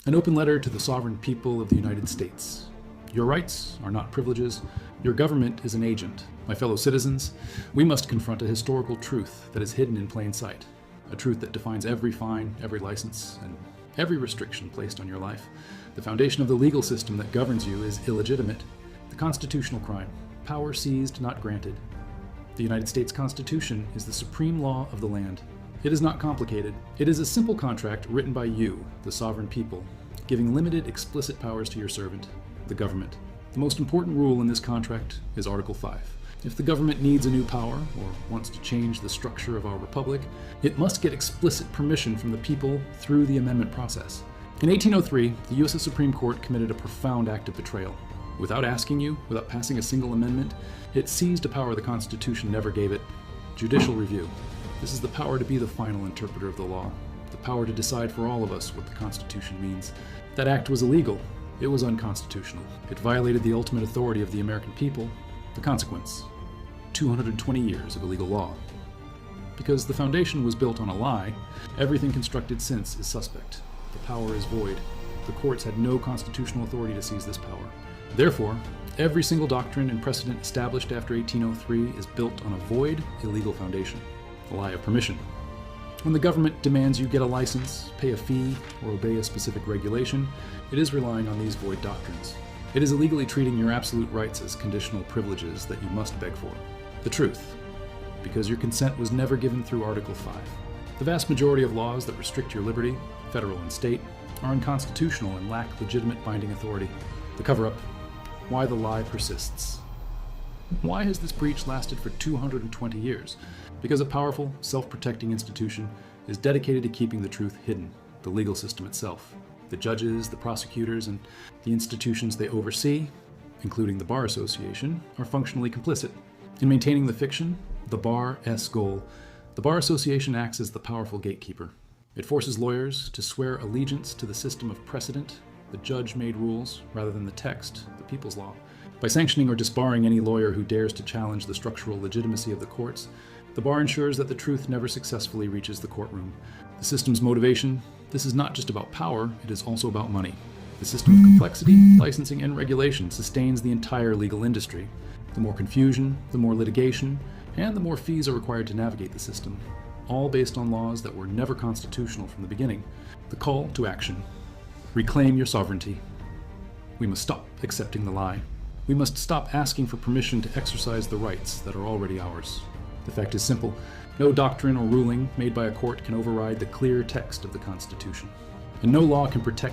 An open letter to the sovereign people of the United States. Your rights are not privileges. Your government is an agent. My fellow citizens, we must confront a historical truth that is hidden in plain sight. A truth that defines every fine, every license, and every restriction placed on your life. The foundation of the legal system that governs you is illegitimate. The constitutional crime. Power seized, not granted. The United States Constitution is the supreme law of the land. It is not complicated. It is a simple contract written by you, the sovereign people, giving limited explicit powers to your servant, the government. The most important rule in this contract is Article 5. If the government needs a new power or wants to change the structure of our republic, it must get explicit permission from the people through the amendment process. In 1803, the U.S. Supreme Court committed a profound act of betrayal. Without asking you, without passing a single amendment, it seized a power the Constitution never gave it: judicial review. This is the power to be the final interpreter of the law, the power to decide for all of us what the Constitution means. That act was illegal. It was unconstitutional. It violated the ultimate authority of the American people. The consequence: 220 years of illegal law. Because the foundation was built on a lie, everything constructed since is suspect. The power is void. The courts had no constitutional authority to seize this power. Therefore, every single doctrine and precedent established after 1803 is built on a void, illegal foundation. The lie of permission. When the government demands you get a license, pay a fee, or obey a specific regulation, it is relying on these void doctrines. It is illegally treating your absolute rights as conditional privileges that you must beg for. The truth, because your consent was never given through Article 5. The vast majority of laws that restrict your liberty, federal and state, are unconstitutional and lack legitimate binding authority. The cover-up. Why the lie persists. Why has this breach lasted for 220 years? Because a powerful, self-protecting institution is dedicated to keeping the truth hidden, the legal system itself. The judges, the prosecutors, and the institutions they oversee, including the Bar Association, are functionally complicit. In maintaining the fiction, the Bar's goal, the Bar Association acts as the powerful gatekeeper. It forces lawyers to swear allegiance to the system of precedent, the judge-made rules, rather than the text, the people's law. By sanctioning or disbarring any lawyer who dares to challenge the structural legitimacy of the courts, the bar ensures that the truth never successfully reaches the courtroom. The system's motivation: this is not just about power, it is also about money. The system of complexity, licensing, and regulation sustains the entire legal industry. The more confusion, the more litigation, and the more fees are required to navigate the system, all based on laws that were never constitutional from the beginning. The call to action. Reclaim your sovereignty. We must stop accepting the lie. We must stop asking for permission to exercise the rights that are already ours. The fact is simple. No doctrine or ruling made by a court can override the clear text of the Constitution. And no law can protect